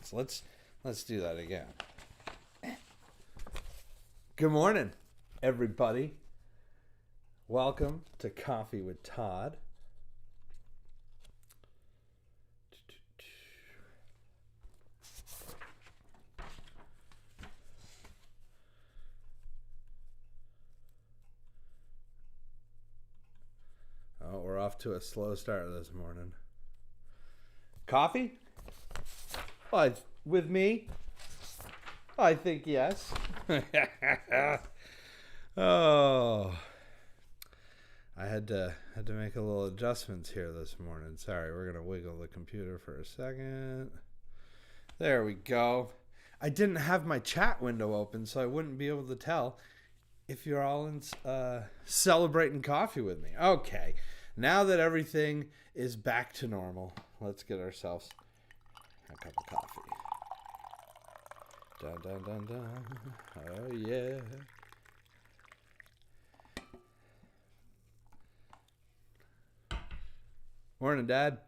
seconds. Let's do that again. Good morning, everybody. Welcome to Coffee with Todd. Oh, we're off to a slow start this morning. Coffee? With me? I think yes. Oh, I had to make a little adjustments here this morning. Sorry, we're gonna wiggle the computer for a second. There we go. I didn't have my chat window open, so I wouldn't be able to tell if you're all in celebrating coffee with me. Okay, now that everything is back to normal, let's get ourselves a cup of coffee. Dun, dun, dun, dun. Oh, yeah. Morning, Dad.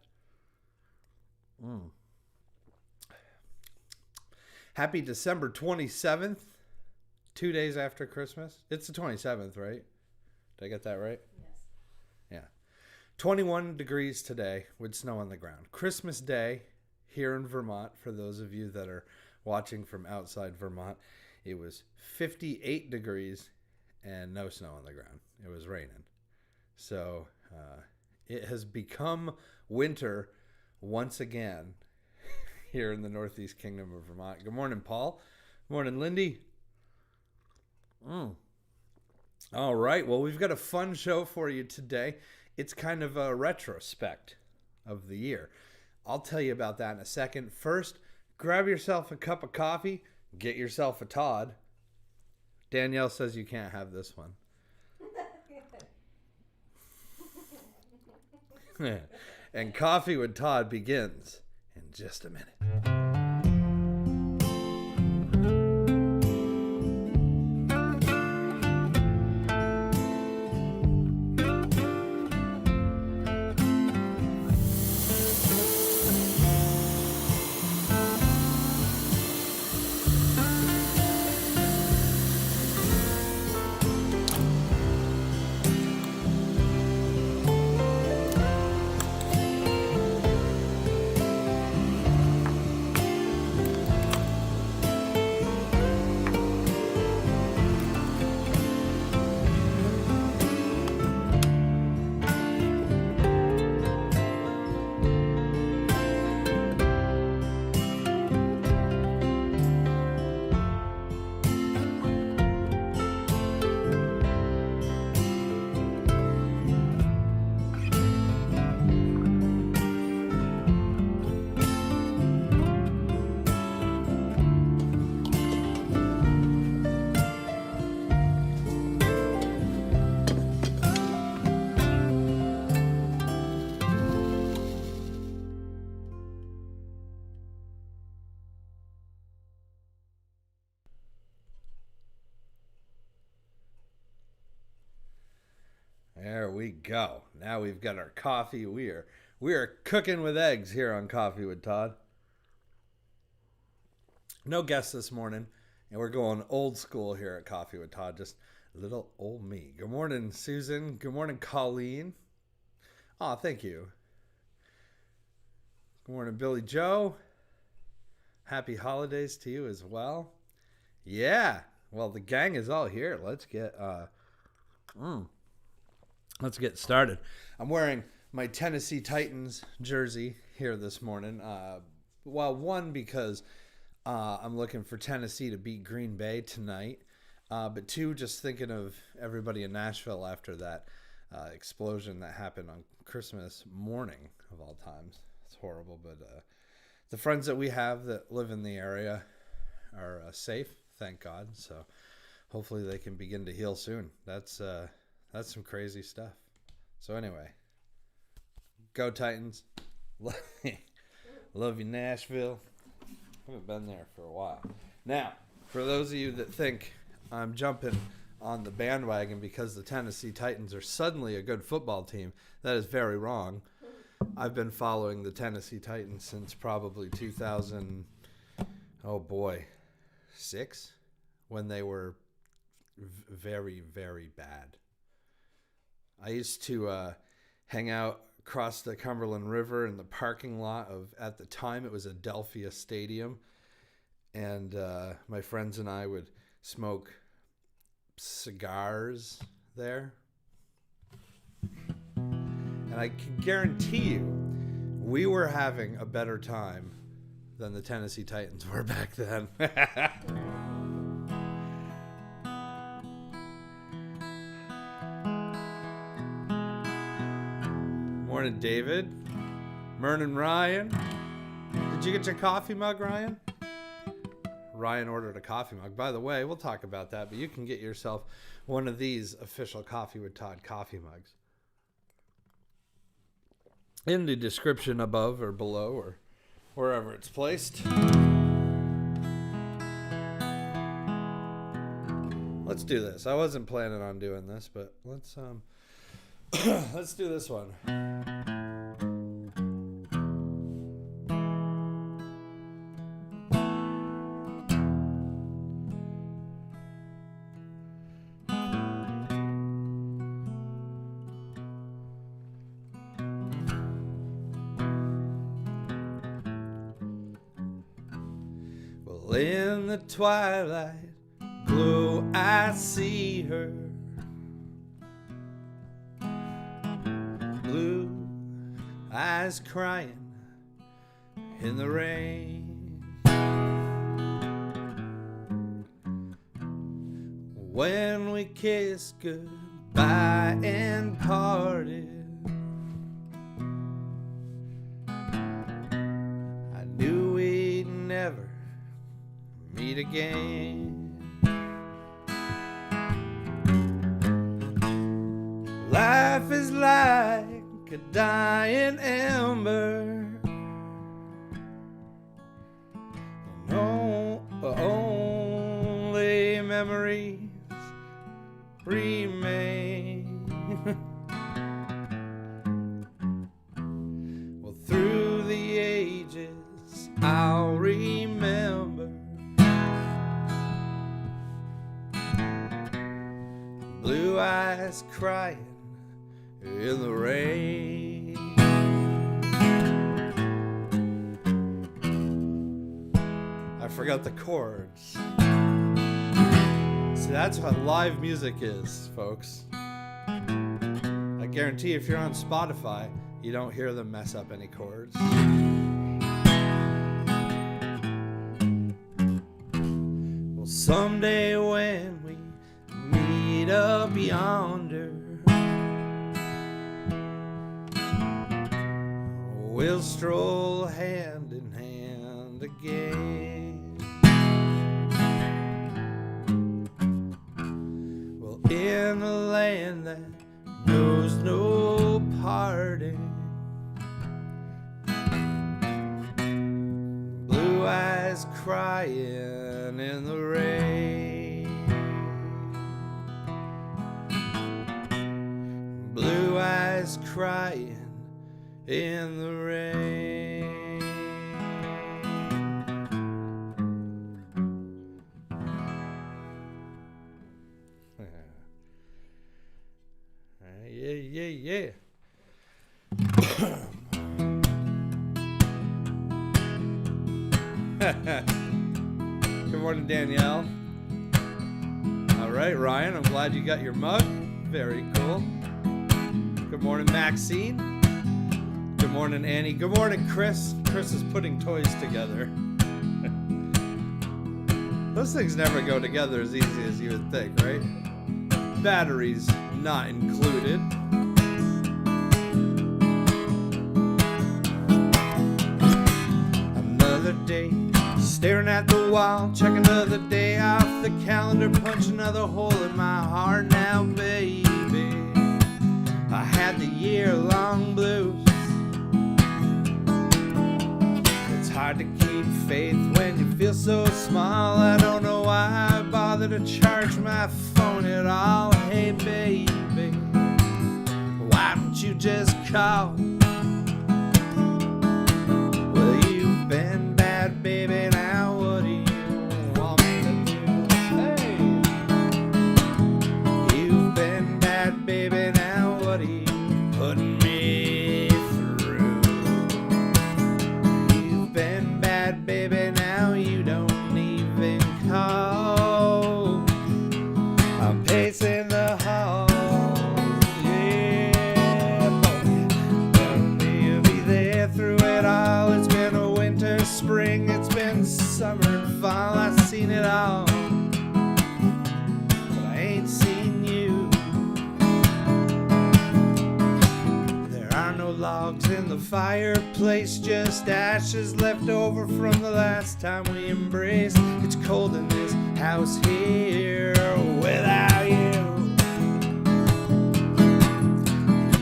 Happy December 27th, 2 days after Christmas. It's the 27th, right? Did I get that right? Yes. Yeah. 21 degrees today with snow on the ground. Christmas Day here in Vermont, for those of you that are watching from outside Vermont, it was 58 degrees and no snow on the ground. It was raining. So it has become winter once again here in the Northeast Kingdom of Vermont. Good morning, Paul. Good morning, Lindy. All right. Well, we've got a fun show for you today. It's kind of a retrospect of the year. I'll tell you about that in a second. First, grab yourself a cup of coffee. Get yourself a Todd. Danielle says you can't have this one. And Coffee with Todd begins in just a minute. There we go. Now we've got our coffee. We are cooking with eggs here on Coffee with Todd. No guests this morning, and we're going old school here at Coffee with Todd. Just little old me. Good morning, Susan. Good morning, Colleen. Oh, thank you. Good morning, Billy Joe. Happy holidays to you as well. Yeah. Well, the gang is all here. Let's get started. I'm wearing my Tennessee Titans jersey here this morning. One, because I'm looking for Tennessee to beat Green Bay tonight. But two, just thinking of everybody in Nashville after that explosion that happened on Christmas morning of all times. It's horrible, but the friends that we have that live in the area are safe, thank God. So hopefully they can begin to heal soon. That's some crazy stuff. So anyway, go Titans. Love you, Nashville. Haven't been there for a while. Now, for those of you that think I'm jumping on the bandwagon because the Tennessee Titans are suddenly a good football team, that is very wrong. I've been following the Tennessee Titans since probably 2000. oh boy, 6 when they were very, very bad. I used to hang out across the Cumberland River in the parking lot of, at the time, it was Adelphia Stadium. And my friends and I would smoke cigars there. And I can guarantee you, we were having a better time than the Tennessee Titans were back then. Morning, David. Morning, Ryan. Did you get your coffee mug, Ryan? Ryan ordered a coffee mug. By the way, we'll talk about that, but you can get yourself one of these official Coffee with Todd coffee mugs in the description above or below or wherever it's placed. Let's do this. I wasn't planning on doing this, but let's let's do this one. Well, in the twilight glow, I see her. Blue eyes crying in the rain. When we kissed goodbye and parted, I knew we'd never meet again. Life is like a dying ember. No, only memories remain. Well, through the ages, I'll remember blue eyes crying in the rain. I forgot the chords. See, that's what live music is, folks. I guarantee if you're on Spotify, you don't hear them mess up any chords. Well, someday when we meet up yonder, we'll stroll hand in hand again. Well, in a land that knows no parting, blue eyes crying in the rain. Blue eyes crying in the rain. Yeah. Good morning, Danielle. All right, Ryan, I'm glad you got your mug. Very cool. Good morning, Maxine. Good morning, Annie. Good morning, Chris. Chris is putting toys together. Those things never go together as easy as you would think, right? Batteries not included. Another day, staring at the wall, check another day off the calendar, punch another hole in my heart now, baby. I had the year-long blues. It's hard to keep faith when you feel so small. I don't know why I bother to charge my phone at all. Hey, baby, why don't you just call? Well, you've been bad, baby, now what do you baby, now you don't even call. I'm pacing the halls, yeah, boy. Don't you be there through it all. It's been a winter, spring, it's been summer and fall. I've seen it all, but I ain't seen you. There are no logs in the fireplace, just ashes left over from the last time we embraced. It's cold in this house here without you.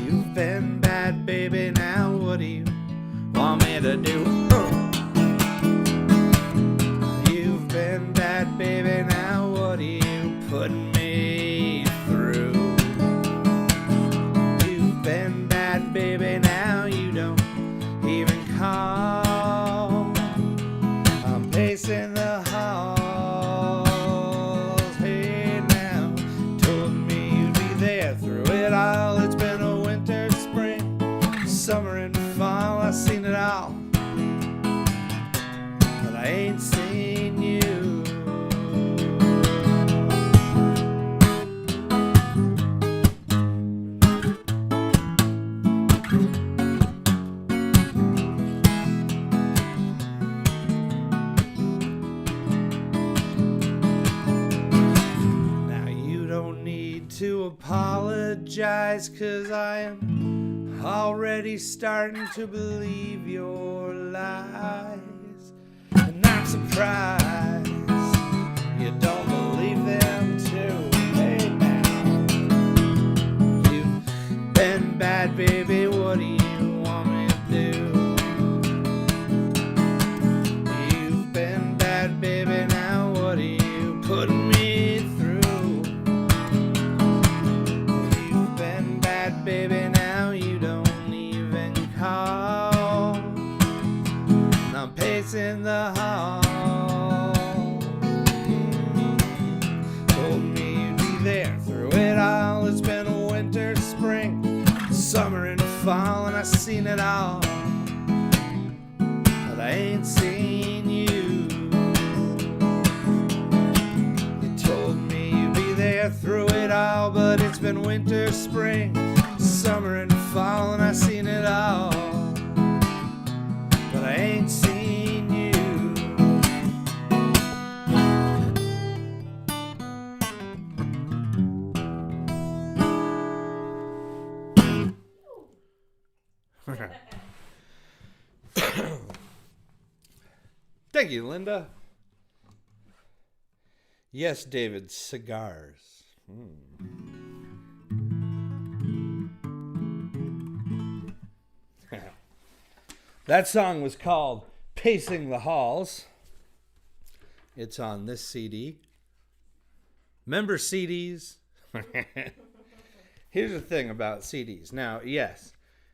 You've been bad, baby, now what do you want me to do? You've been bad, baby, now what are you putting me through? You've been bad, baby, now you don't even call. I'm pacing the halls, hey now. Told me you'd be there through it all. It's been a winter, spring, summer and fall. I've seen it all, but I ain't seen you. Now you don't need to apologize, 'cause I am already starting to believe your lies. And I'm surprised you don't believe them too. Hey now, you've been bad, baby, what do you want me to do? You've been bad, baby, now what are you putting me through? You've been bad, baby, now you don't even call. And I'm pacing the hall. Told me you'd be there through it all. It's been a winter, spring, summer and fall, and I've seen it all, but I ain't seen you. You told me you'd be there through it all, but it's been winter, spring, summer and fall, and I've seen it all, but I ain't seen you. Thank you, Linda. Yes, David, cigars. That song was called Pacing the Halls. It's on this CD. Remember CDs? Here's the thing about CDs. Now, yes,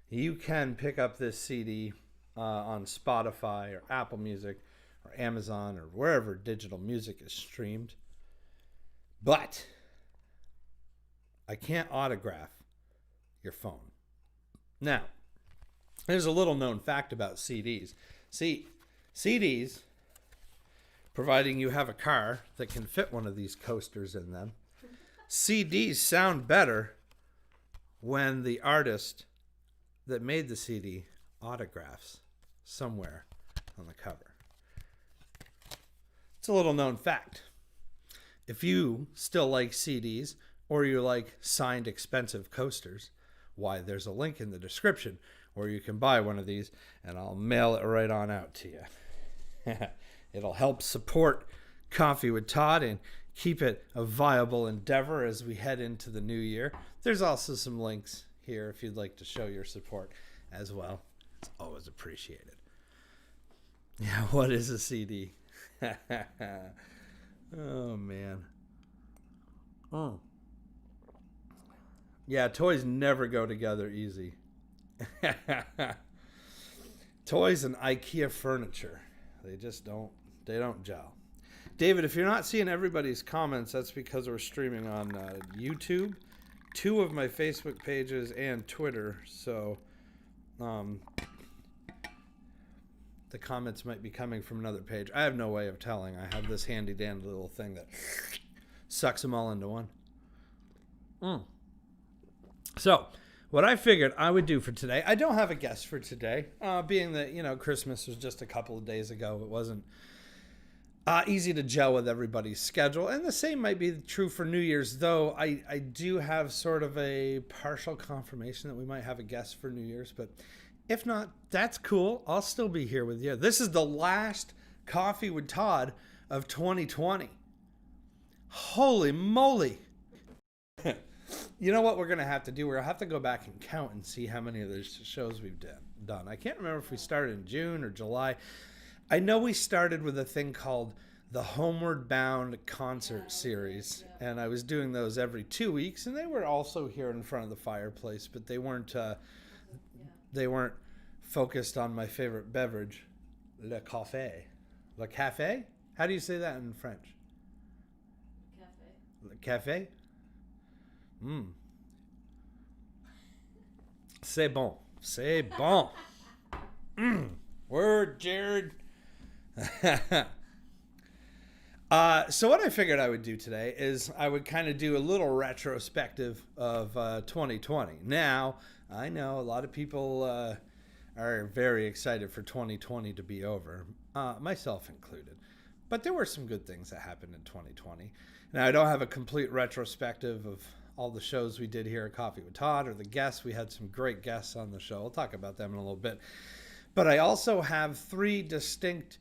you can pick up this CD on Spotify or Apple Music or Amazon or wherever digital music is streamed. But I can't autograph your phone. Now, there's a little known fact about CDs. See, CDs, providing you have a car that can fit one of these coasters in them, CDs sound better when the artist that made the CD autographs somewhere on the cover. It's a little known fact. If you still like CDs or you like signed expensive coasters, why, there's a link in the description where you can buy one of these and I'll mail it right on out to you. It'll help support Coffee with Todd and keep it a viable endeavor as we head into the new year. There's also some links here if you'd like to show your support as well. It's always appreciated. Yeah, what is a CD? Oh, man. Oh. Yeah, toys never go together easy. Toys and IKEA furniture. They just don't gel. David, if you're not seeing everybody's comments, that's because we're streaming on YouTube, 2 of my Facebook pages, and Twitter. So the comments might be coming from another page. I have no way of telling. I have this handy dandy little thing that sucks them all into one. So, what I figured I would do for today, I don't have a guest for today, being that, Christmas was just a couple of days ago. It wasn't easy to gel with everybody's schedule. And the same might be true for New Year's, though I do have sort of a partial confirmation that we might have a guest for New Year's. But if not, that's cool. I'll still be here with you. This is the last Coffee with Todd of 2020. Holy moly. You know what we're going to have to do? We're going to have to go back and count and see how many of those shows we've done. I can't remember if we started in June or July. I know we started with a thing called the Homeward Bound Concert Series, and I was doing those every 2 weeks, and they were also here in front of the fireplace, but they weren't focused on my favorite beverage, le café. Le café? How do you say that in French? Café. Le café? C'est bon. C'est bon. Word, Jared. So what I figured I would do today is I would kind of do a little retrospective of 2020. Now, I know a lot of people are very excited for 2020 to be over, myself included. But there were some good things that happened in 2020. Now, I don't have a complete retrospective of all the shows we did here at Coffee with Todd or the guests. We had some great guests on the show. I'll talk about them in a little bit. But I also have 3 distinct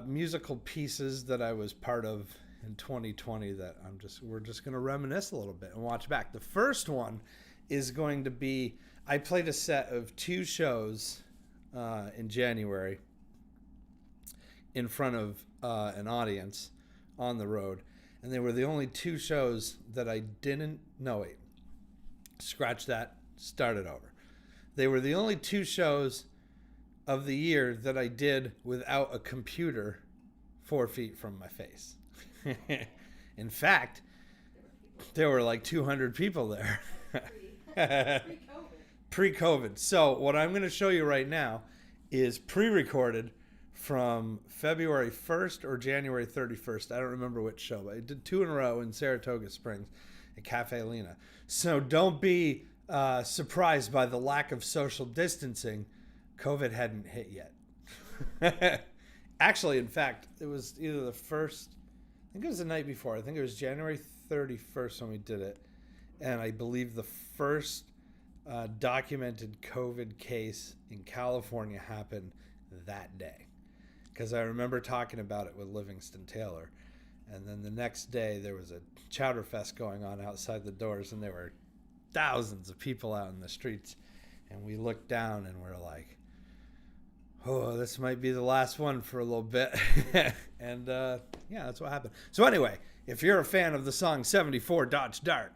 musical pieces that I was part of in 2020 that we're just going to reminisce a little bit and watch back. The first one is going to be, I played a set of 2 shows in January in front of an audience on the road. And they were the only 2 shows that I didn't, no wait, scratch that, start it over. They were the only 2 shows of the year that I did without a computer 4 feet from my face. In fact, there were like 200 people there. Pre-COVID. So what I'm going to show you right now is pre-recorded from February 1st or January 31st. I don't remember which show, but I did 2 in a row in Saratoga Springs at Cafe Lena. So don't be surprised by the lack of social distancing. COVID hadn't hit yet. Actually, in fact, it was either the first, I think it was the night before. I think it was January 31st when we did it. And I believe the first documented COVID case in California happened that day. Because I remember talking about it with Livingston Taylor. And then the next day there was a chowder fest going on outside the doors, and there were thousands of people out in the streets. And we looked down and we're like, oh, this might be the last one for a little bit. And yeah, that's what happened. So anyway, if you're a fan of the song 74 Dodge Dart,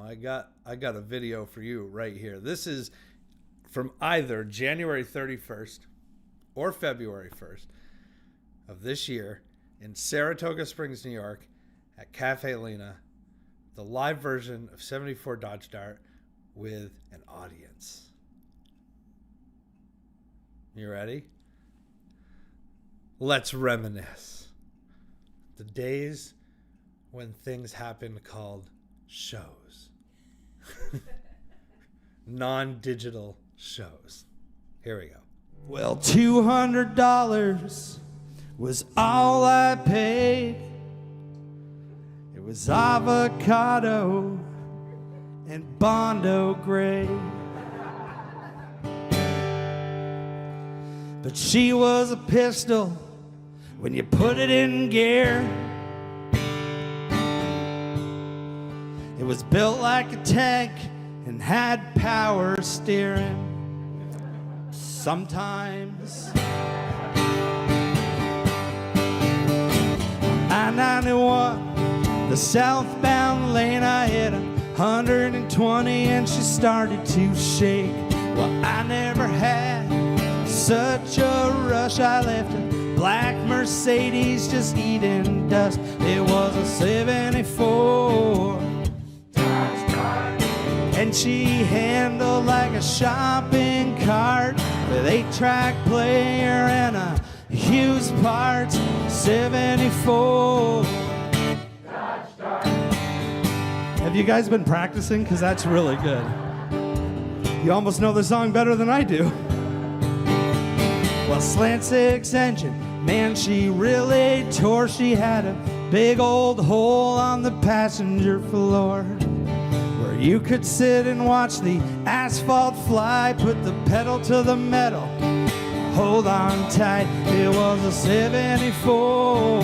I got a video for you right here. This is from either January 31st or February 1st of this year in Saratoga Springs, New York at Cafe Lena, the live version of 74 Dodge Dart with an audience. You ready? Let's reminisce. The days when things happened called shows. Non-digital shows. Here we go. Well, $200 was all I paid. It was avocado and Bondo Gray. But she was a pistol when you put it in gear. It was built like a tank and had power steering. Sometimes I-91, the southbound lane, I hit 120 and she started to shake. Well, I never had such a rush. I left a black Mercedes just eating dust. It was a 74 and she handled like a shopping cart. with 8-track player and a Hughes Parts 74. Have you guys been practicing? Because that's really good. You almost know the song better than I do. Well, slant 6 engine, man, she really tore. She had a big old hole on the passenger floor where you could sit and watch the asphalt fly. Put the pedal to the metal, hold on tight. It was a 74.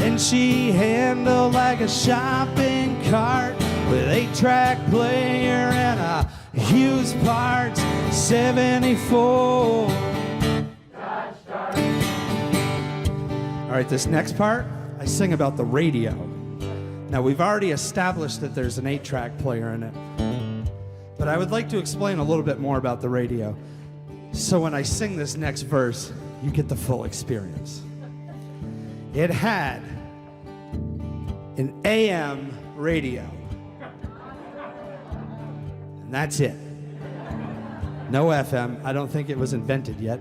And she handled like a shopping cart with 8-track player and a Hughes Parts 74. All right, this next part, I sing about the radio. Now, we've already established that there's an 8-track player in it, but I would like to explain a little bit more about the radio. So when I sing this next verse, you get the full experience. It had an AM radio. And that's it. No FM. I don't think it was invented yet.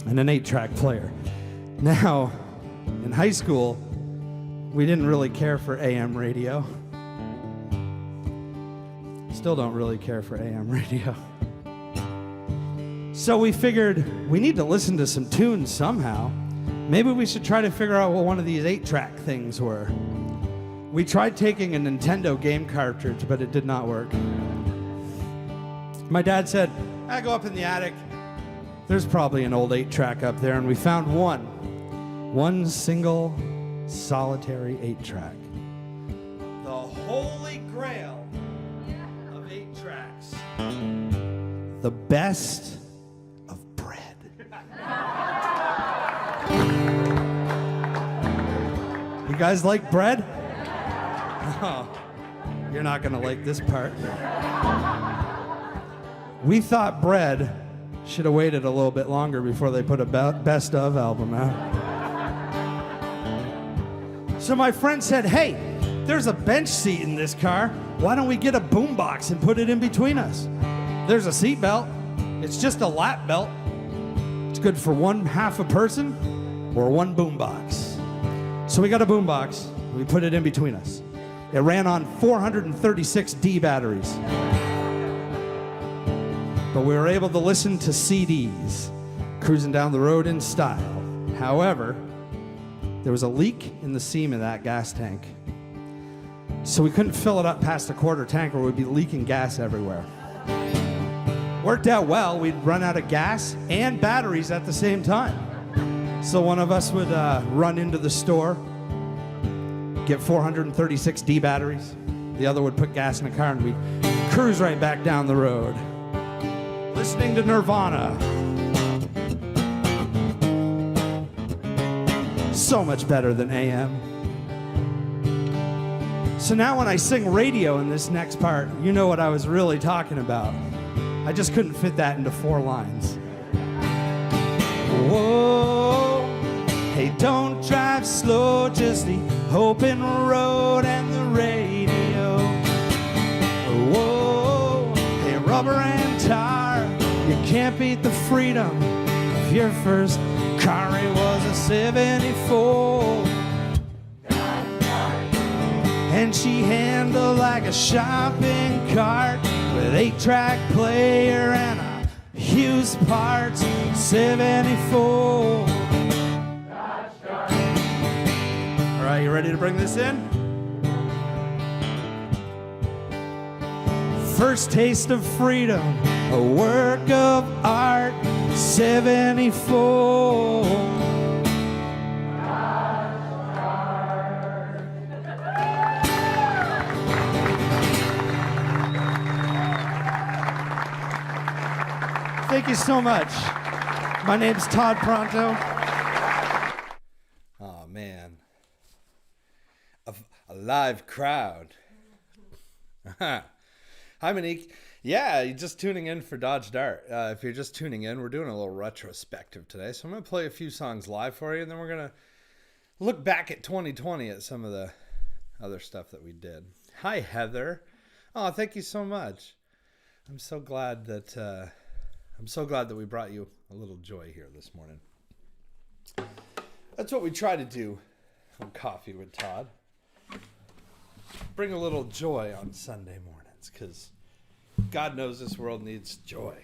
And an 8-track player. Now, in high school, we didn't really care for AM radio. Still don't really care for AM radio. So we figured we need to listen to some tunes somehow. Maybe we should try to figure out what one of these 8-track things were. We tried taking a Nintendo game cartridge, but it did not work. My dad said, I go up in the attic. There's probably an old 8-track up there, and we found one single solitary 8-track. The holy grail of 8-tracks. The best of bread. You guys like bread? Oh, you're not gonna like this part. We thought bread should have waited a little bit longer before they put a best of album out. So my friend said, hey, there's a bench seat in this car. Why don't we get a boombox and put it in between us? There's a seat belt. It's just a lap belt. It's good for one half a person or one boombox. So we got a boombox. We put it in between us. It ran on 436 D batteries. But we were able to listen to CDs, cruising down the road in style. However, there was a leak in the seam of that gas tank. So we couldn't fill it up past a quarter tank or we'd be leaking gas everywhere. Worked out well. We'd run out of gas and batteries at the same time. So one of us would run into the store, get 436 D batteries. The other would put gas in the car and we'd cruise right back down the road. Listening to Nirvana. So much better than AM. So now when I sing radio in this next part, you know what I was really talking about. I just couldn't fit that into 4 lines. Whoa, hey, don't drive slow, just the open road and the radio. Whoa, hey, rubber and tar, you can't beat the freedom of your first car. It was a 74. And she handled like a shopping cart with 8-track player and a Hughes Parts 74. All right, you ready to bring this in? First taste of freedom, a work of art, 74. Thank you so much. My name's Todd Pronto. Oh, man. A live crowd. Hi, Monique. Yeah, you're just tuning in for Dodge Dart. If you're just tuning in, we're doing a little retrospective today. So I'm going to play a few songs live for you, and then we're going to look back at 2020 at some of the other stuff that we did. Hi, Heather. Oh, thank you so much. I'm so glad that we brought you a little joy here this morning. That's what we try to do on Coffee with Todd. Bring a little joy on Sunday mornings, because God knows this world needs joy.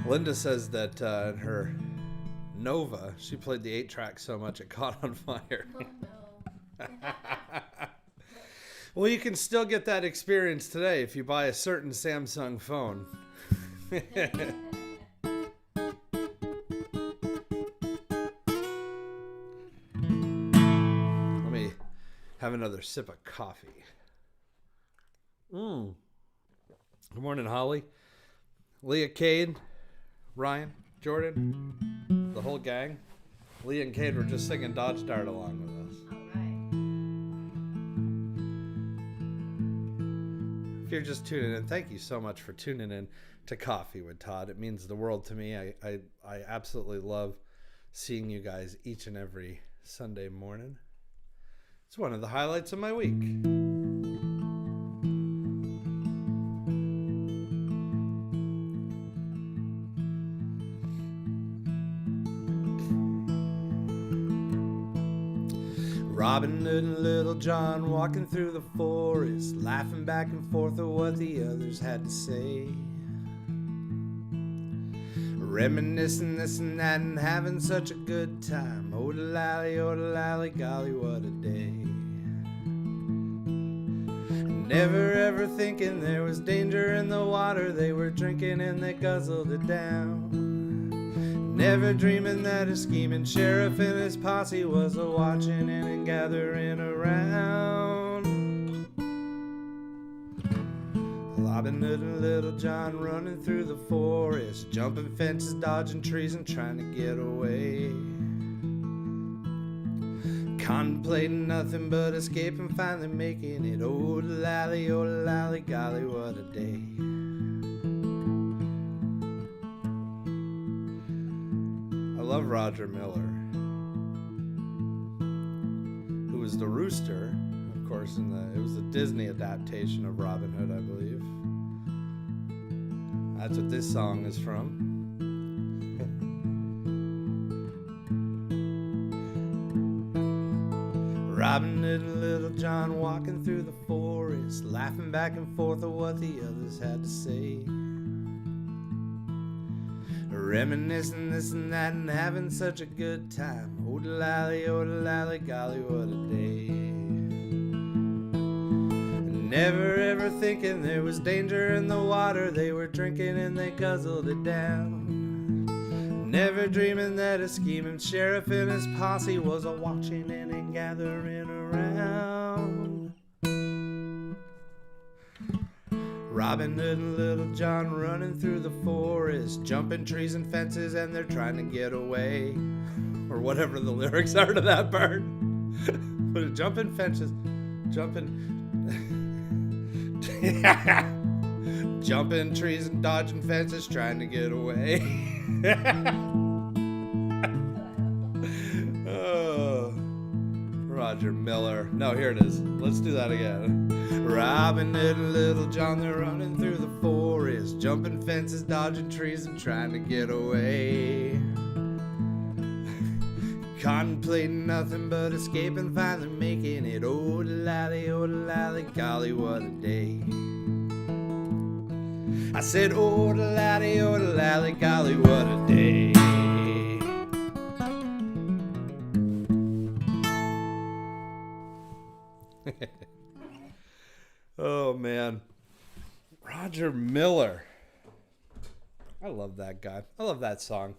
Linda says that in her Nova, she played the 8-track so much it caught on fire. Oh, no. Well, you can still get that experience today if you buy a certain Samsung phone. Let me have another sip of coffee. Good morning, Holly, Leah, Cade, Ryan, Jordan, the whole gang. Leah and Cade were just singing Dodge Dart along with us. All right. If you're just tuning in, thank you so much for tuning in to Coffee with Todd. It means the world to me. I absolutely love seeing you guys each and every Sunday morning. It's one of the highlights of my week. Robin Hood and Little John walking through the forest, laughing back and forth at what the others had to say. Reminiscing this and that and having such a good time. Oh, the lally, golly, what a day. Never ever thinking there was danger in the water they were drinking, and they guzzled it down. Never dreaming that a scheming sheriff and his posse was a watching and gathering around. Robin Hood and Little John running through the forest, jumping fences, dodging trees, and trying to get away. Contemplating nothing but escaping, finally making it. Oh, the lally, golly, what a day. I love Roger Miller, who was the rooster, of course, it was the Disney adaptation of Robin Hood, I believe. That's what this song is from. Robin Hood and Little John walking through the forest, laughing back and forth at what the others had to say. Reminiscing this and that and having such a good time. Oh, the lally, golly, what a day. Never ever thinking there was danger in the water they were drinking, and they guzzled it down. Never dreaming that a scheming sheriff and his posse was a watching and a gathering around. Robin Hood and Little John running through the forest, jumping trees and fences, and they're trying to get away. Or whatever the lyrics are to that part. But jumping fences, jumping trees and dodging fences, trying to get away. Oh, Roger Miller. No, here it is. Let's do that again. Robin Hood and Little John, they're running through the forest, jumping fences, dodging trees, and trying to get away. Contemplating nothing but escaping, finally making it. Oh, the lally, golly, what a day. I said, oh, the lally, golly, what a day. Oh, man. Roger Miller. I love that guy. I love that song.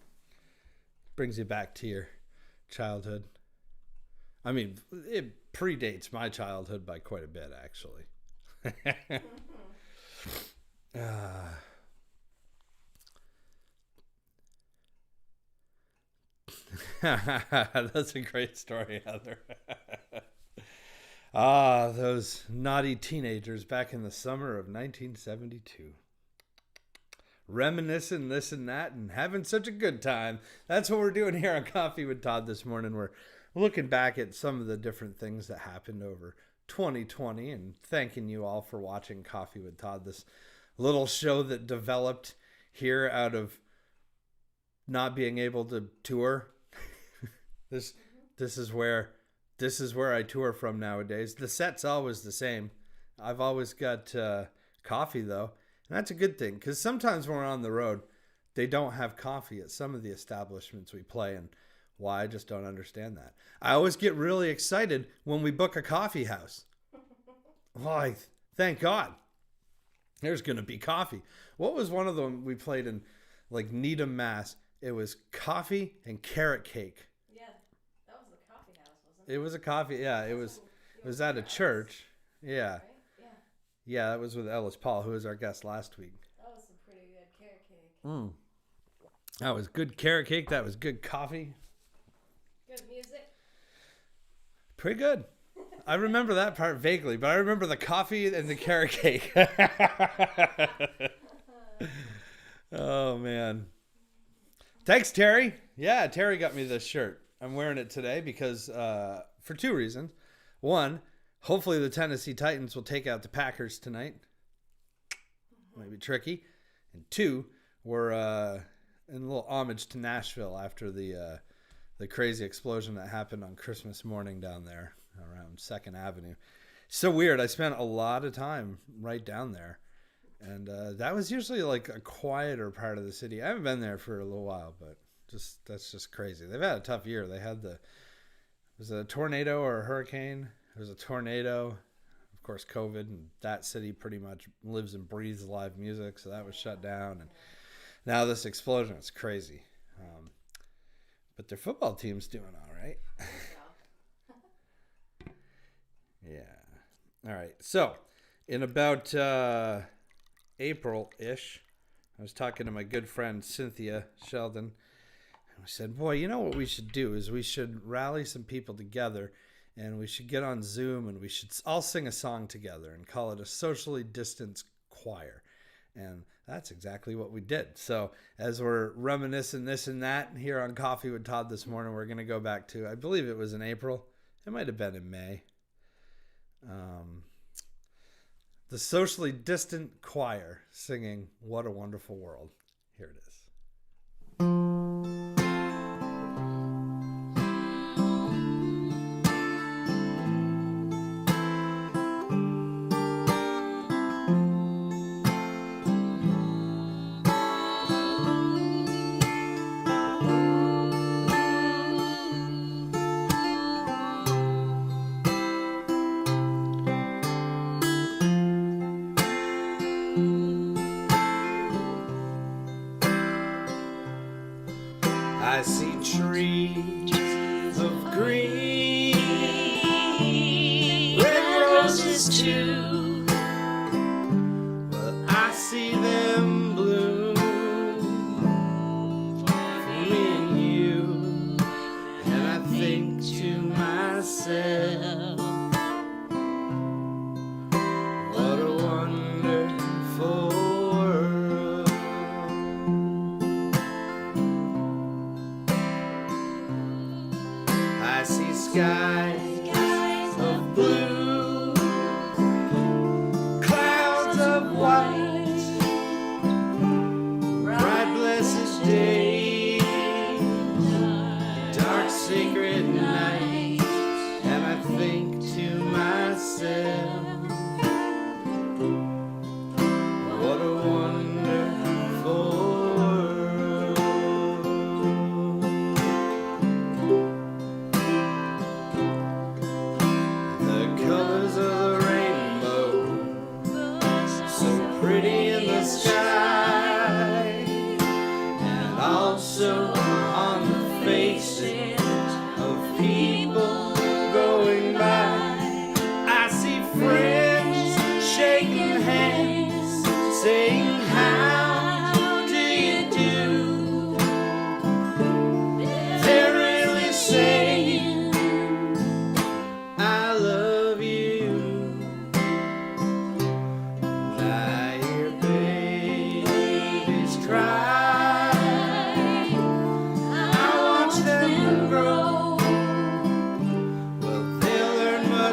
Brings you back to your childhood. I mean, it predates my childhood by quite a bit, actually. That's a great story, Heather. Those naughty teenagers back in the summer of 1972. reminiscing this and that and having such a good time. That's what we're doing here on Coffee with Todd this morning. We're looking back at some of the different things that happened over 2020 and thanking you all for watching Coffee with Todd, this little show that developed here out of not being able to tour. This is where I tour from nowadays. The set's always the same. I've always got coffee though, and that's a good thing because sometimes when we're on the road, they don't have coffee at some of the establishments we play in. Why? I just don't understand that. I always get really excited when we book a coffee house. Why? Thank God. There's going to be coffee. What was one of them we played in, like Needham, Mass? It was coffee and carrot cake. Yeah, that was the coffee house, wasn't it? It was a coffee. Yeah, it was at a church. Yeah. Right? Yeah. Yeah, that was with Ellis Paul, who was our guest last week. That was some pretty good carrot cake. That was good carrot cake. That was good coffee. Good music. Pretty good. I remember that part vaguely, but I remember the coffee and the carrot cake. Oh, man. Thanks, Terry. Yeah, Terry got me this shirt. I'm wearing it today because for two reasons. One, hopefully the Tennessee Titans will take out the Packers tonight. Might be tricky. And two, we're in a little homage to Nashville after the crazy explosion that happened on Christmas morning down there around 2nd Avenue. So weird. I spent a lot of time right down there. And that was usually like a quieter part of the city. I haven't been there for a little while, but that's just crazy. They've had a tough year. They had was it a tornado or a hurricane? It was a tornado. Of course, COVID, and that city pretty much lives and breathes live music, so that was shut down. And now this explosion, it's crazy. But their football team's doing all right. Yeah. All right. So, in about April-ish, I was talking to my good friend Cynthia Sheldon, and we said, boy, you know what we should do is we should rally some people together, and we should get on Zoom, and we should all sing a song together and call it a socially distanced choir. And that's exactly what we did. So as we're reminiscing this and that here on Coffee with Todd this morning, we're going to go back to, I believe it was in April. It might have been in May. The socially distant choir singing What a Wonderful World. Here it is. I see trees of green, red roses too, but I see them bloom for me and you, and I think to myself, what a wonderful world. I see skies of blue, clouds of white, bright blessed days, dark sacred nights, and I think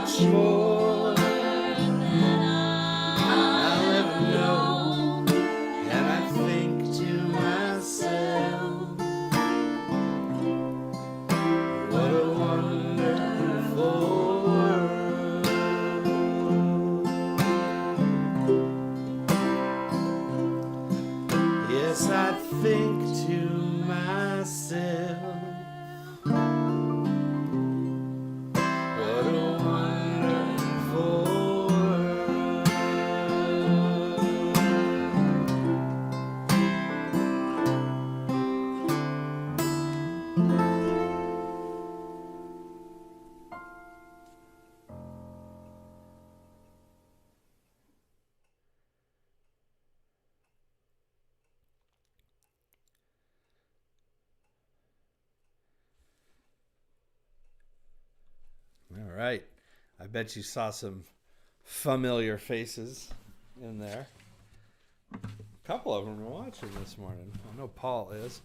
much more than I'll ever know. And I think to myself, what a wonderful world. Yes, I think to myself, what a wonderful world. All right. I bet you saw some familiar faces in there. A couple of them are watching this morning. I know Paul is.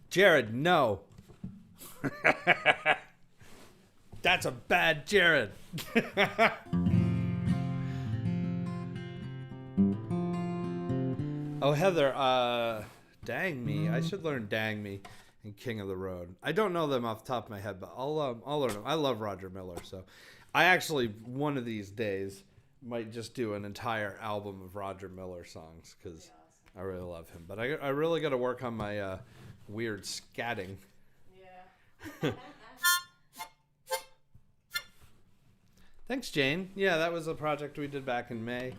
Jared, no. That's a bad Jared. Oh, Heather, Dang Me. I should learn Dang Me and King of the Road. I don't know them off the top of my head, but I'll learn them. I love Roger Miller, so I actually one of these days might just do an entire album of Roger Miller songs because I really love him. But I really got to work on my weird scatting. Yeah. Thanks, Jane. Yeah, that was a project we did back in May.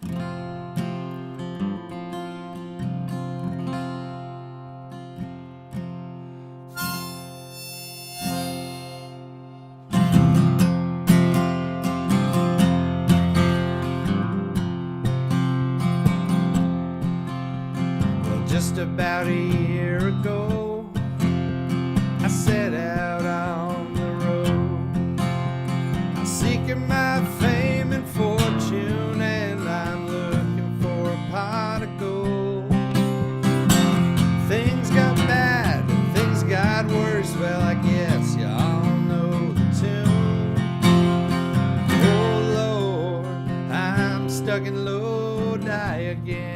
Just about a year ago, I set out on the road, seeking my fame and fortune, and I'm looking for a pot of gold. Things got bad and things got worse, well, I guess you all know the tune. Oh Lord, I'm stuck in Lodi again.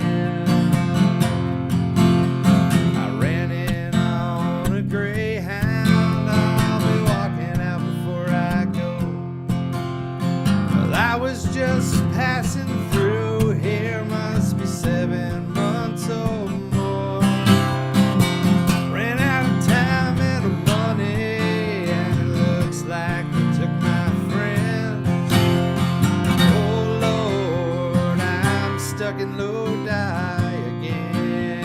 Just passing through here, must be 7 months or more. Ran out of time and money, and it looks like they took my friends. Oh Lord, I'm stuck in Lodi again.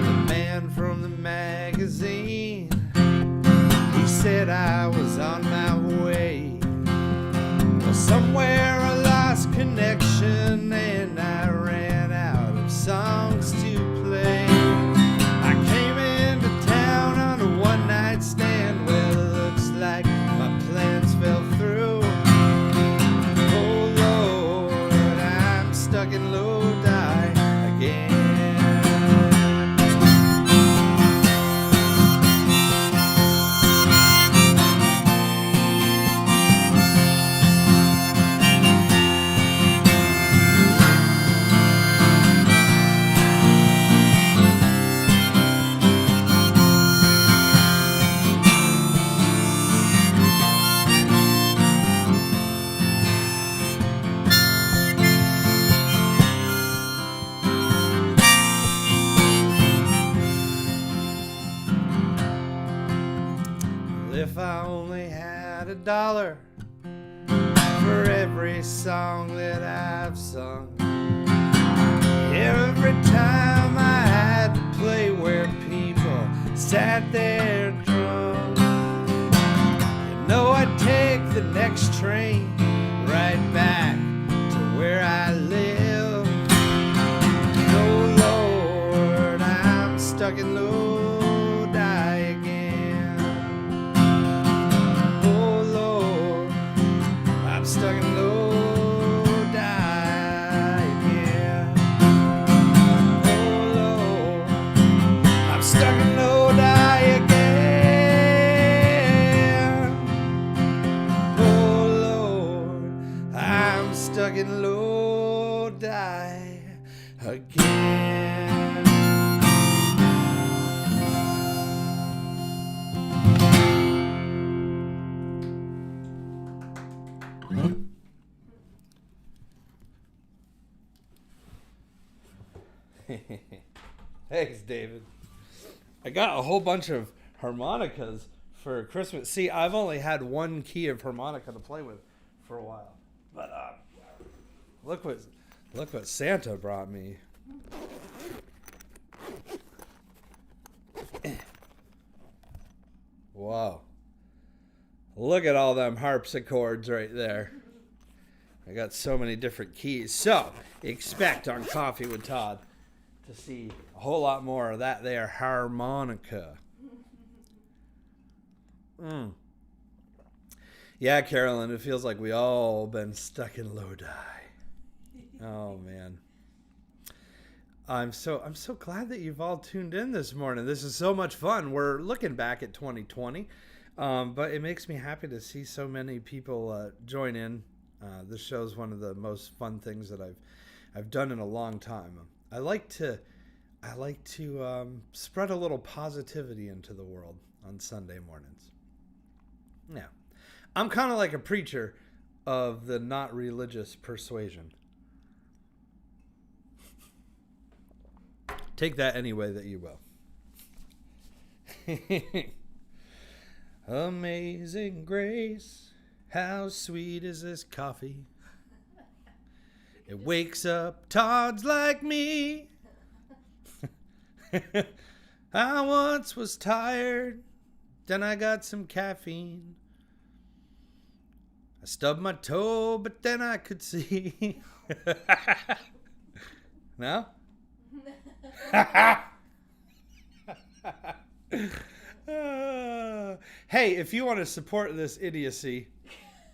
The man from the magazine, he said I was on my way. Somewhere I lost connection and I ran out of songs to play. I came into town on a one-night stand. Well, it looks like my plans fell through. Oh Lord, I'm stuck in Lodi again. If I only had $1 for every song that I've sung, every time I had to play where people sat there drunk, you know I'd take the next train right back to where I live. Oh Lord, I'm stuck in Lodi again. Oh Lord, I'm stuck in Lodi again. Oh Lord, I'm stuck in Lodi again. Oh stuck in Lodi again. Thanks, David. I got a whole bunch of harmonicas for Christmas. See, I've only had one key of harmonica to play with for a while. But look what Santa brought me. Whoa. Look at all them harpsichords right there. I got so many different keys. So, expect on Coffee with Todd to see a whole lot more of that there harmonica. Yeah, Carolyn, it feels like we all been stuck in Lodi. Oh man. I'm so glad that you've all tuned in this morning. This is so much fun. We're looking back at 2020, but it makes me happy to see so many people join in. This show's one of the most fun things that I've done in a long time. I like to spread a little positivity into the world on Sunday mornings. Yeah, I'm kind of like a preacher of the not religious persuasion. Take that any way that you will. Amazing grace, how sweet is this coffee? It wakes up Todds like me. I once was tired, then I got some caffeine. I stubbed my toe, but then I could see. No? Hey, if you want to support this idiocy,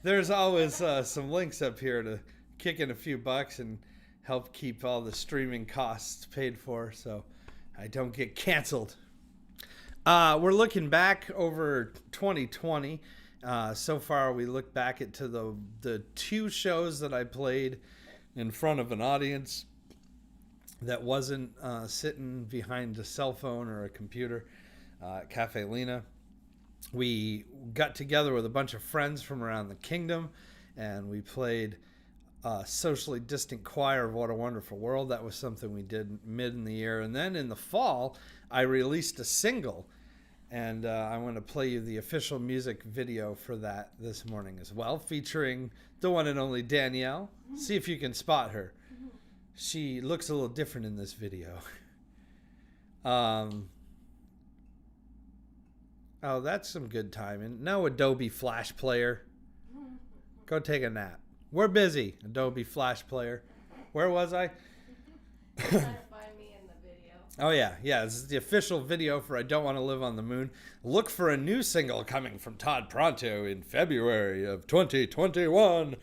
there's always some links up here to kick in a few bucks and help keep all the streaming costs paid for so I don't get canceled. We're looking back over 2020. So far, we look back at the two shows that I played in front of an audience that wasn't sitting behind a cell phone or a computer at Cafe Lena. We got together with a bunch of friends from around the kingdom, and we played Socially Distant Choir of What a Wonderful World. That was something we did mid in the year. And then in the fall, I released a single, and I want to play you the official music video for that this morning as well, featuring the one and only Danielle. See if you can spot her. She looks a little different in this video. Oh, that's some good timing. No Adobe Flash Player. Go take a nap. We're busy, Adobe Flash Player. Where was I? Trying to find me in the video. Oh, yeah. This is the official video for I Don't Want to Live on the Moon. Look for a new single coming from Todd Pronto in February of 2021.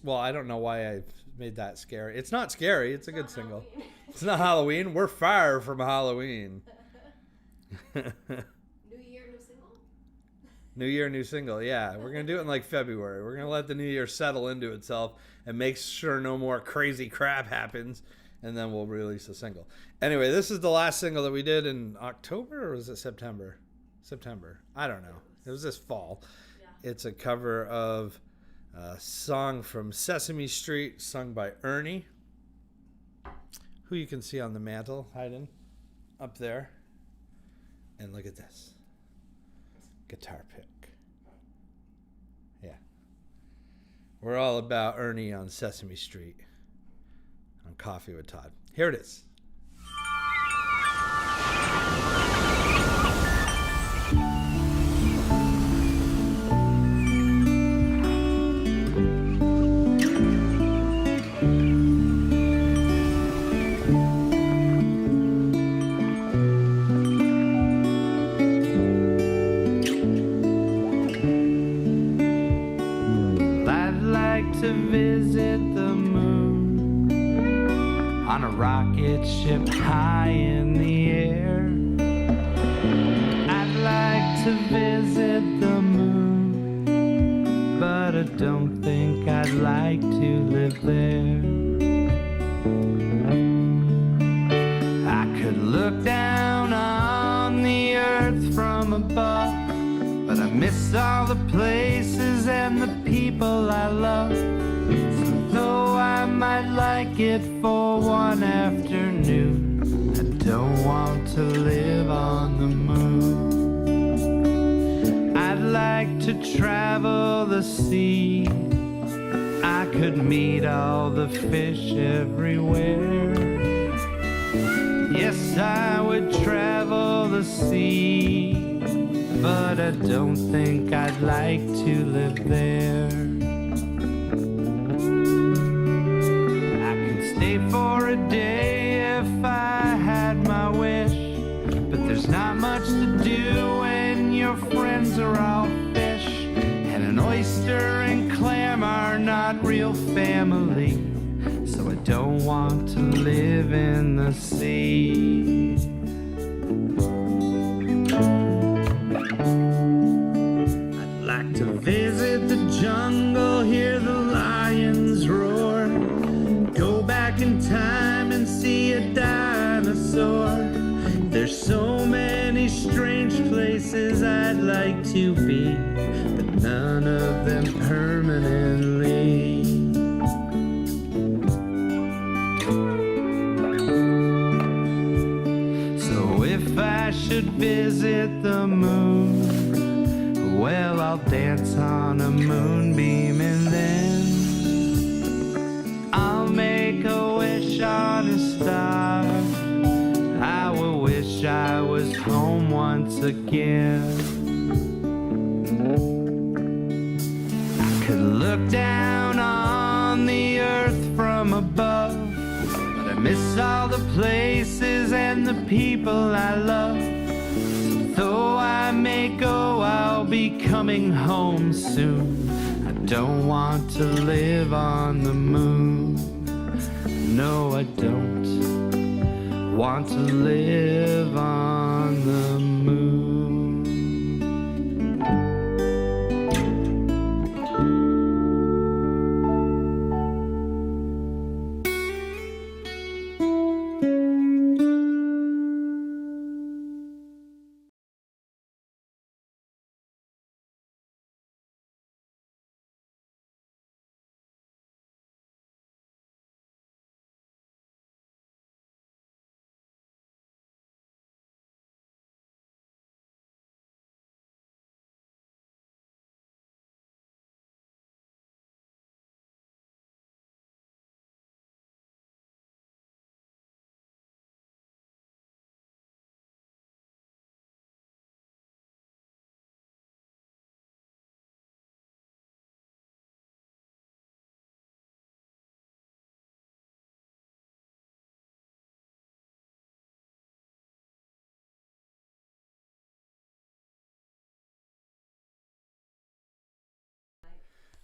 Well, I don't know why I made that scary. It's not scary. It's a good single. It's not Halloween. We're far from Halloween. New year, new single? New year, new single. Yeah, we're going to do it in like February. We're going to let the new year settle into itself and make sure no more crazy crap happens, and then we'll release a single. Anyway, this is the last single that we did in October, or was it September? September. I don't know. It was this fall. Yeah. It's a cover of a song from Sesame Street sung by Ernie, who you can see on the mantle hiding up there. And look at this guitar pick. Yeah. We're all about Ernie on Sesame Street on Coffee with Todd. Here it is. To visit the moon on a rocket ship high in the air. I'd like to visit the moon, but a don't think I'd like to live there. I could look down on the earth from above, but I miss all the places and the people I love. So though I might like it for one afternoon, I don't want to live on the moon. I'd like to travel the sea. I could meet all the fish everywhere. Yes, I would travel the sea, but I don't think I'd like to live there. I could stay for a day if I had my wish, but there's not much to do when your friends are all fish, and an oyster and clam are not real family. So I don't want to live in the sea. I'd like to visit the jungle, hear the lions roar, go back in time and see a dinosaur. There's so many strange places I'd like to be, but none of them permanently. If I should visit the moon, well, I'll dance on a moonbeam and then I'll make a wish on a star. I will wish I was home once again. I could look down on the earth from above, but I miss all the places and the people I love. Though I may go, I'll be coming home soon. I don't want to live on the moon. No, I don't want to live on the moon.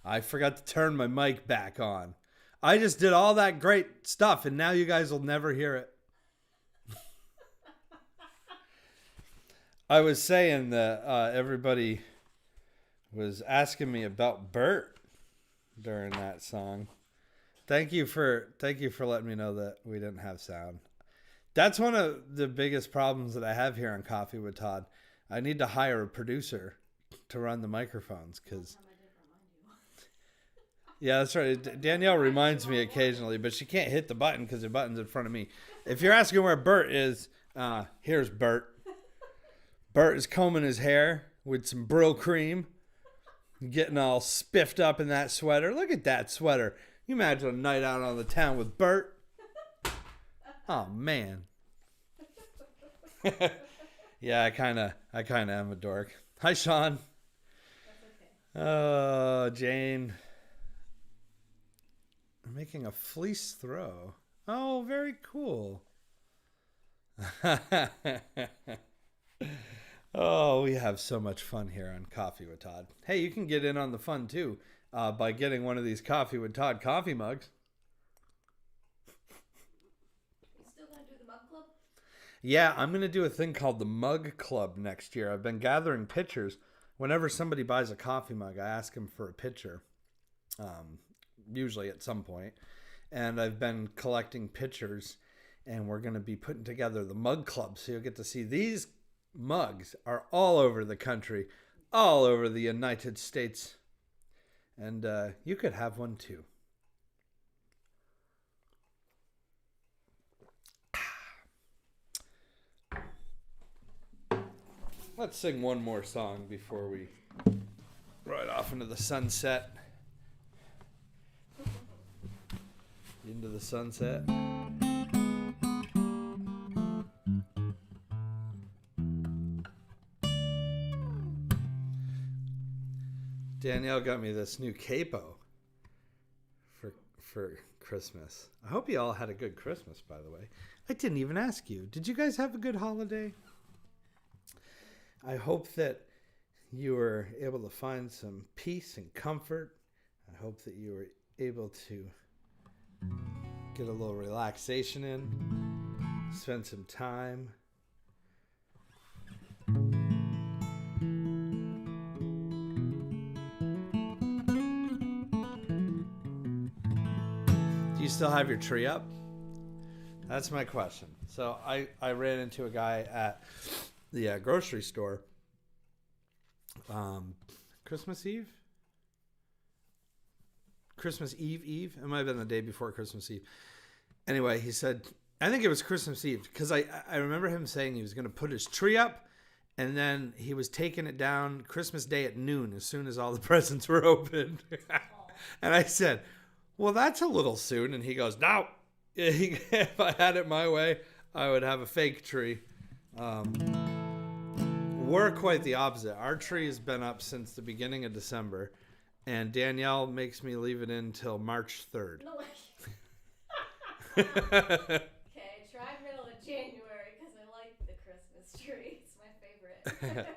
I forgot to turn my mic back on. I just did all that great stuff, and now you guys will never hear it. I was saying that everybody was asking me about Bert during that song. Thank you for letting me know that we didn't have sound. That's one of the biggest problems that I have here on Coffee with Todd. I need to hire a producer to run the microphones because. Yeah, that's right. Danielle reminds me occasionally, but she can't hit the button because the button's in front of me. If you're asking where Bert is, here's Bert. Bert is combing his hair with some Brill cream, getting all spiffed up in that sweater. Look at that sweater. Can you imagine a night out on the town with Bert? Oh, man. Yeah, I kind of am a dork. Hi, Sean. That's okay. Oh, Jane. I'm making a fleece throw. Oh, very cool. Oh, we have so much fun here on Coffee with Todd. Hey, you can get in on the fun too by getting one of these Coffee with Todd coffee mugs. You still gonna do the mug club? Yeah, I'm going to do a thing called the Mug Club next year. I've been gathering pictures. Whenever somebody buys a coffee mug, I ask them for a picture. usually at some point. And I've been collecting pictures, and we're going to be putting together the mug club. So you'll get to see these mugs are all over the country, all over the United States. And you could have one too. Let's sing one more song before we ride off into the sunset. Into the sunset. Danielle got me this new capo for Christmas. I hope you all had a good Christmas, by the way. I didn't even ask you. Did you guys have a good holiday? I hope that you were able to find some peace and comfort. I hope that you were able to get a little relaxation in, spend some time. Do you still have your tree up? That's my question. So I ran into a guy at the grocery store Christmas Eve? Christmas Eve? It might have been the day before Christmas Eve. Anyway, he said, I think it was Christmas Eve, because I remember him saying he was going to put his tree up, and then he was taking it down Christmas Day at noon as soon as all the presents were opened. And I said, well, that's a little soon. And he goes, no, if I had it my way, I would have a fake tree. We're quite the opposite. Our tree has been up since the beginning of December, and Danielle makes me leave it in till March 3rd. No way. Okay, try middle of January because I like the Christmas tree. It's my favorite.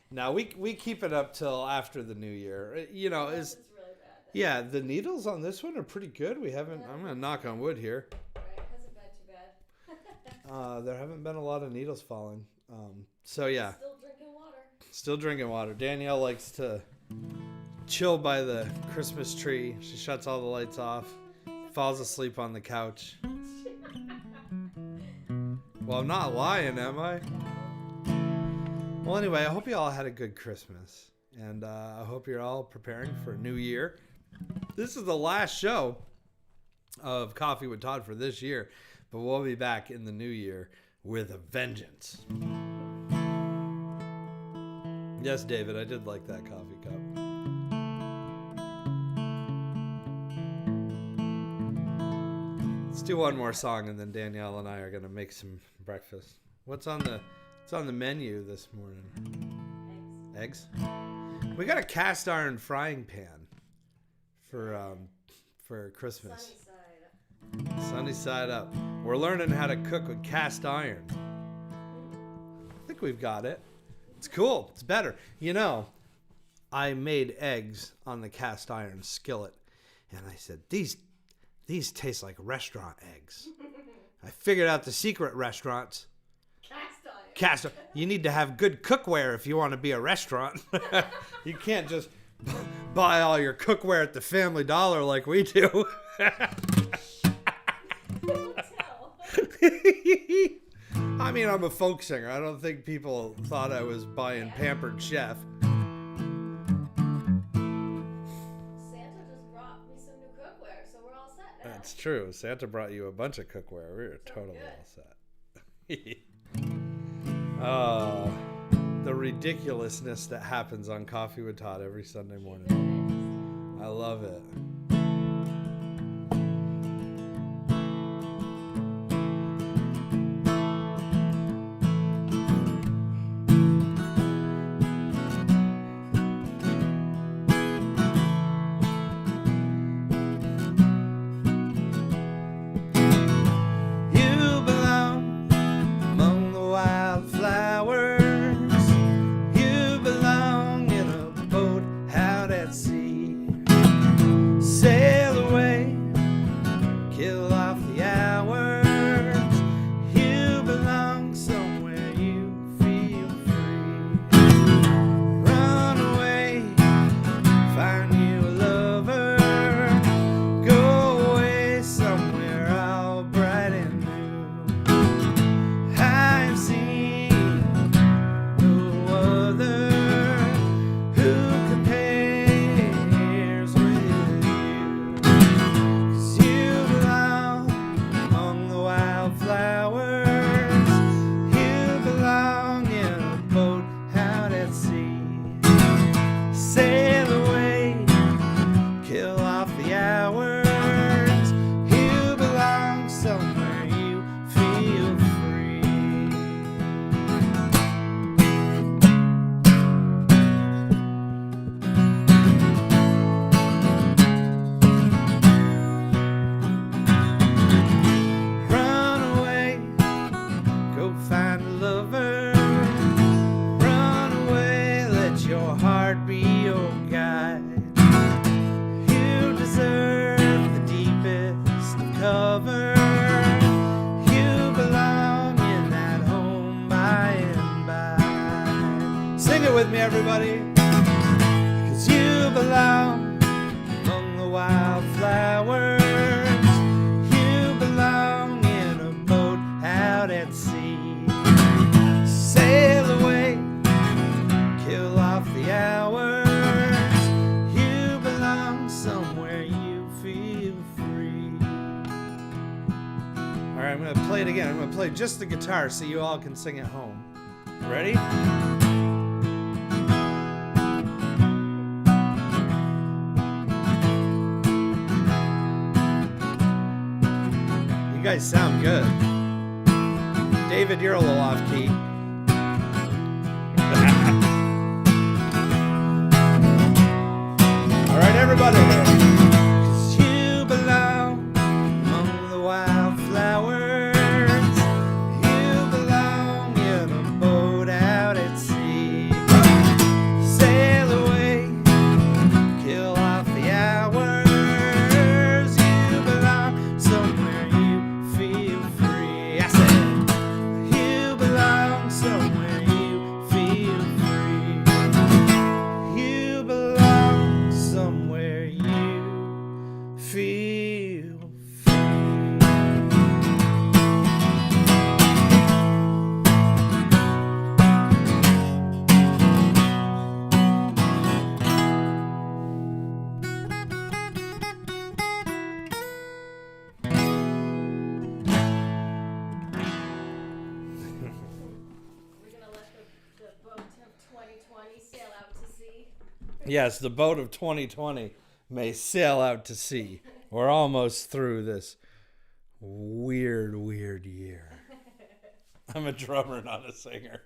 Now we keep it up till after the new year. You know, Unless it's really bad. yeah, the needles on this one are pretty good. We haven't. I'm gonna knock on wood here. Right, hasn't been too bad. There haven't been a lot of needles falling. So yeah, Still drinking water. still drinking water. Danielle likes to chill by the Christmas tree. She shuts all the lights off, falls asleep on the couch. Well, I'm not lying, am I? Well, anyway, I hope you all had a good Christmas, and I hope you're all preparing for a new year. This is the last show of Coffee with Todd for this year, but we'll be back in the new year with a vengeance. Yes, David, I did like that coffee cup. Let's do one more song, and then Danielle and I are gonna make some breakfast. What's on the menu this morning? Eggs. We got a cast iron frying pan for Christmas. Sunny side. Sunny side up. We're learning how to cook with cast iron. I think we've got it. It's cool. It's better. You know, I made eggs on the cast iron skillet, and I said, these taste like restaurant eggs. I figured out the secret restaurants. Cast iron. You need to have good cookware if you want to be a restaurant. You can't just buy all your cookware at the Family Dollar like we do. Don't tell. I mean, I'm a folk singer. I don't think people thought I was buying Pampered Chef. Santa just brought me some new cookware, so we're all set now. That's true. Santa brought you a bunch of cookware. We were totally all set. The ridiculousness that happens on Coffee with Todd every Sunday morning. I love it. everybody. 'Cause you belong among the wildflowers. You belong in a boat out at sea. Sail away, kill off the hours. You belong somewhere you feel free. All right, I'm going to play it again. I'm going to play just the guitar so you all can sing at home. Ready? You guys sound good. David, you're a little off key. All right, everybody. 'Cause you belong among the wildflowers. You belong in a boat out at sea. Sail away, kill off the hours. You belong somewhere you feel free. I said, you belong somewhere you feel free. You belong somewhere you feel free. We're gonna let the boat of 2020 sail out to sea. Yes, the boat of 2020 may sail out to sea. We're almost through this weird year. I'm a drummer, not a singer.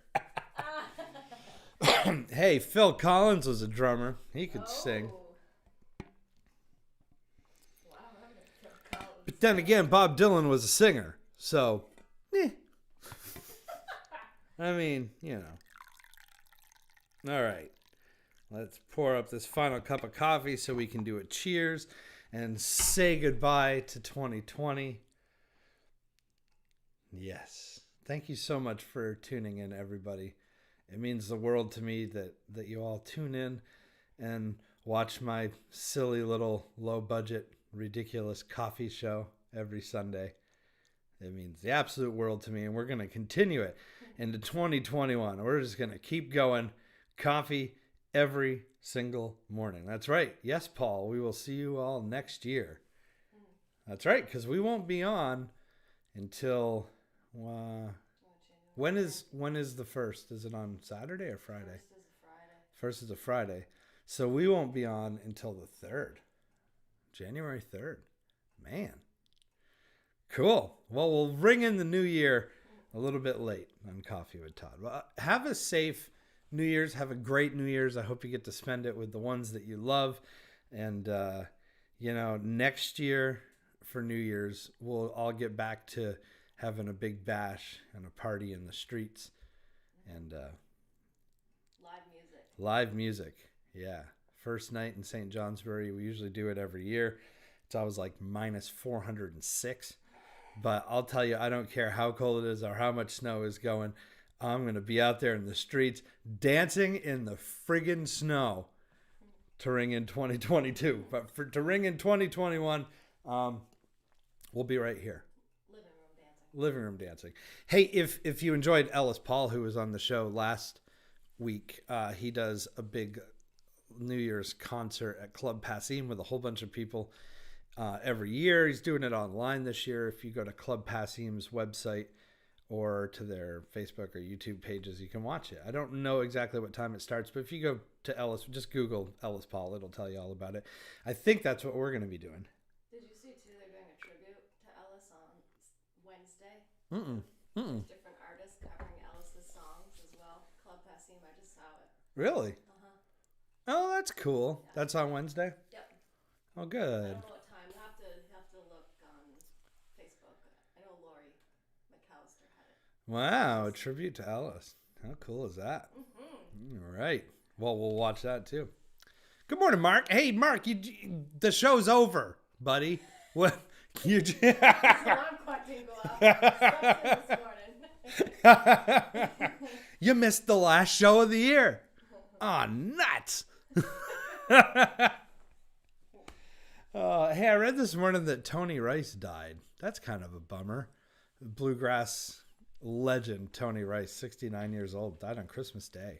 Hey, Phil Collins was a drummer. He could sing. Oh. Wow, I'm gonna Phil Collins. But then again, Bob Dylan was a singer. So, I mean, you know. All right. Let's pour up this final cup of coffee so we can do a cheers and say goodbye to 2020. Yes. Thank you so much for tuning in, everybody. It means the world to me that you all tune in and watch my silly little low-budget, ridiculous coffee show every Sunday. It means the absolute world to me, and we're going to continue it into 2021. We're just going to keep going. Coffee every single morning. That's right. Yes, Paul, we will see you all next year. That's right, because we won't be on until... when is the first? Is it on Saturday or Friday? First is a Friday. So we won't be on until the 3rd. January 3rd. Man. Cool. Well, we'll ring in the new year a little bit late on Coffee with Todd. Well, have a safe New Year's. Have a great New Year's. I hope you get to spend it with the ones that you love. And, next year for New Year's, we'll all get back to having a big bash and a party in the streets. And live music. Yeah. First night in St. Johnsbury. We usually do it every year. It's always like minus 406. But I'll tell you, I don't care how cold it is or how much snow is going. I'm going to be out there in the streets dancing in the friggin' snow to ring in 2022. But to ring in 2021, we'll be right here. Living room dancing. Hey, if you enjoyed Ellis Paul, who was on the show last week, he does a big New Year's concert at Club Passim with a whole bunch of people every year. He's doing it online this year. If you go to Club Passim's website or to their Facebook or YouTube pages, you can watch it. I don't know exactly what time it starts, but if you go to Ellis, just Google Ellis Paul, it'll tell you all about it. I think that's what we're going to be doing. Did you see too? They're doing a tribute to Ellis on Wednesday. Different artists covering Ellis's songs as well. Club Passim, I just saw it. Really? Oh, that's cool. Yeah. That's on Wednesday? Yep. Oh, good. I don't know what time. You have to look on Facebook. I know Lori McAllister had it. Wow, a tribute to Ellis. How cool is that? All right. Well, we'll watch that too. Good morning, Mark. Hey, Mark, the show's over, buddy. What? You Alarm clock didn't go off. You missed the last show of the year. Ah, nuts. Hey, I read this morning that Tony Rice died. That's kind of a bummer. Bluegrass legend Tony Rice, 69 years old, died on Christmas Day.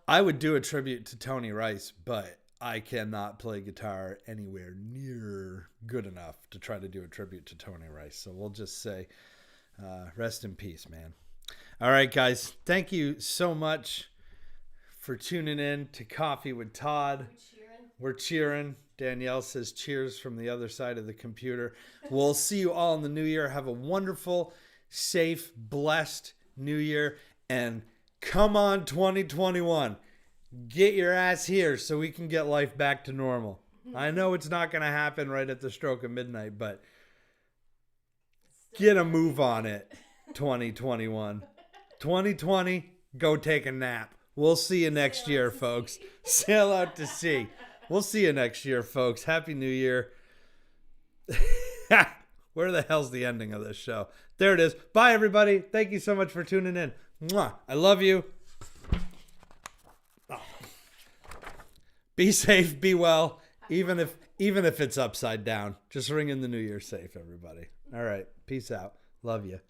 I would do a tribute to Tony Rice, but I cannot play guitar anywhere near good enough to try to do a tribute to Tony Rice. So we'll just say, rest in peace, man. All right, guys. Thank you so much for tuning in to Coffee with Todd. We're cheering. Danielle says cheers from the other side of the computer. We'll see you all in the new year. Have a wonderful, safe, blessed new year. And come on, 2021. Get your ass here so we can get life back to normal. I know it's not going to happen right at the stroke of midnight, but get a move on it, 2021. 2020, go take a nap. We'll see you next year, folks. Sail out to sea. We'll see you next year, folks. Happy New Year. Where the hell's the ending of this show? There it is. Bye, everybody. Thank you so much for tuning in. Mwah. I love you. Oh. Be safe. Be well. Even if it's upside down. Just ring in the New Year safe, everybody. All right. Peace out. Love you.